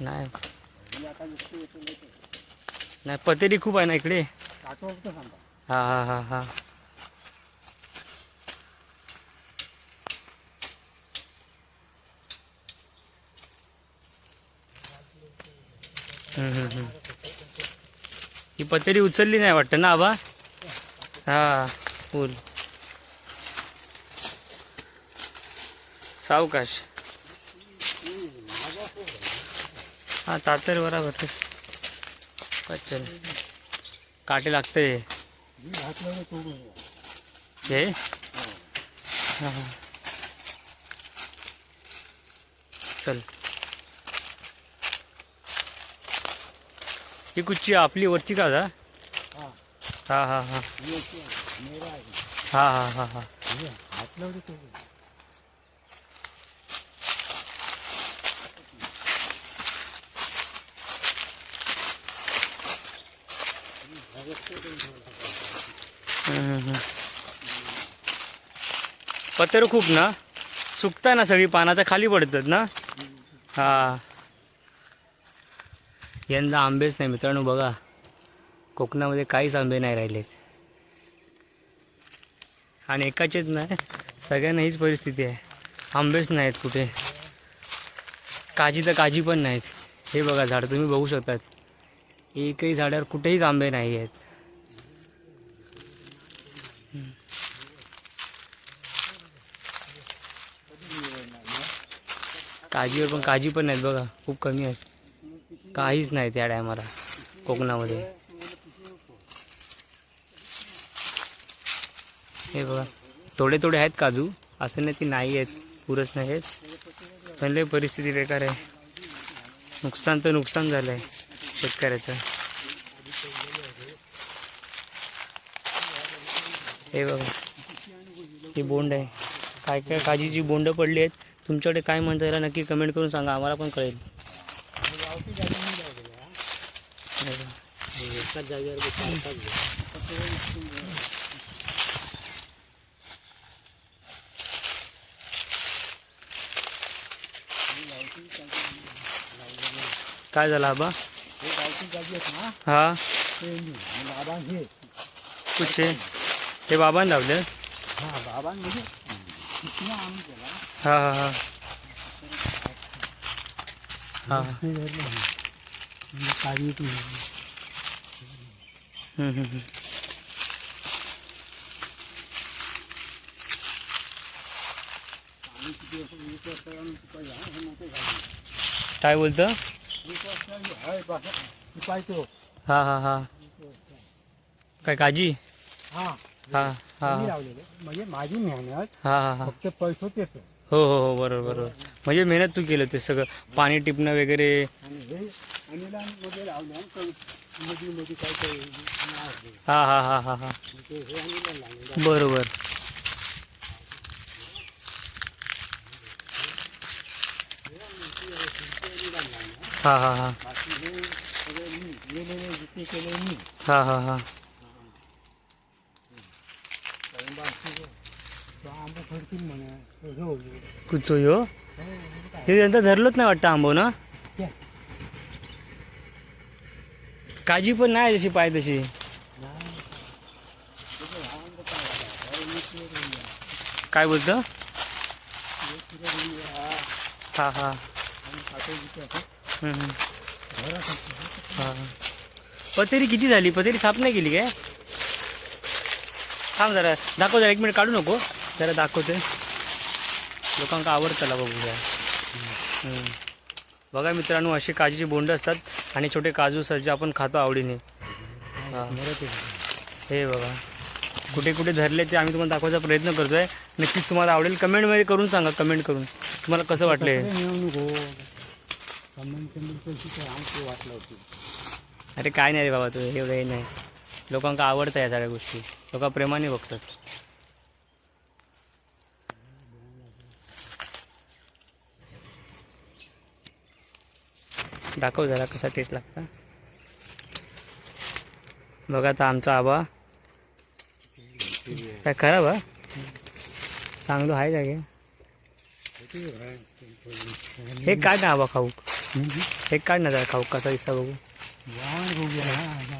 नाही नाही, पतेरी खूप आहे ना इकडे. हा हा हा हा. ही पतेरी उचलली नाही वाटतं ना आबा. हा फुल सावकाश. हा तातर बराबर. चल काटे लागते हे. हा हा. चल ही कुठची आपली वरची का जा. हा हा हा हा हा हा हा. पत्तर खूप ना सुकता ना, सगळी पानाच्या खाली पडतात ना. हा यंदा आंबेच नाही मित्रांनो. बघा कोकणामध्ये काहीच आंबे नाही राहिलेत. आणि एकाचेच नाही, सगळ्यांना हीच परिस्थिती आहे. आंबेच नाहीत कुठे. काजी तर काजी पण नाहीत. हे बघा झाड तुम्ही बघू शकतात. एकही झाडावर कुठेहीच आंबे नाही आहेत. काजीवर पण काजी पण नाहीत बघा, खूप कमी आहेत. काहीच नाही त्या टायमाला कोकणामध्ये. हे बघा थोडे थोडे आहेत काजू, असं नाही ती नाही आहेत, पुरच नाही आहेत. पण लय परिस्थिती बेकार आहे. नुकसान तर नुकसान झालं आहे शेतकऱ्याचं. हे बघा ही बोंड आहे. काय काय काजीची बोंड पडली आहेत. तुमच्याकडे काय म्हणता याला नक्की कमेंट करून सांगा, आम्हाला पण कळेल. एकाच जागेवर काय झालं आबा. हा कुठचे हे बाबांनी लावले. हा हा हा हा. काय बोलतं. हा हा हा काय काजी. हा हा हा म्हणजे माझी मेहनत हा हा हा. फक्त पैसे तेच. हो हो हो बरोबर बरोबर. म्हणजे मेहनत तू केलं ते सगळं, पाणी टिपणं वगैरे. आणि हे अनिलांमध्ये लावल्या मध्ये मध्ये काय काय हा हा हा हा हा हे अनिला लागले. बरोबर. हा हा हा बाकी हे सगळे मी गेलेले जिथे केले मी. हा हा हा आंबा फडतील म्हणा कुचो यो हे यंदा धरलंच नाही वाटतं आंबो ना. काजी पण नाही जशी पाय तशी. काय बोलतं. हा हा हा. पतेरी किती झाली. पतेरी साफ नाही केली काय. थांब जरा दाखव, जरा 1 मिनिट काढू नको, जरा दाखवते. लोकांना आवडतं बघूया. बघा मित्रांनो असे काजीचे बोंड असतात आणि छोटे काजू असतात जे आपण खातो आवडीने. हे बघा कुठे कुठे धरले ते आम्ही तुम्हाला दाखवायचा प्रयत्न करतोय. नक्कीच तुम्हाला आवडेल. कमेंटमध्ये करून सांगा, कमेंट करून तुम्हाला कसं वाटलं. अरे काय नाही रे बाबा, तू एवढं हे नाही. लोकांना आवडतं या सगळ्या गोष्टी, लोक प्रेमाने बघतात. दाखव जरा कसा टेस्ट लागता. बघा आता आमचा आबा काय खराब हा चांगलं आहे जागे. हे काय ना आबा खाऊ. म्हणजे एक काढ ना जरा खाऊ कसा दिसता बघू यार बघूया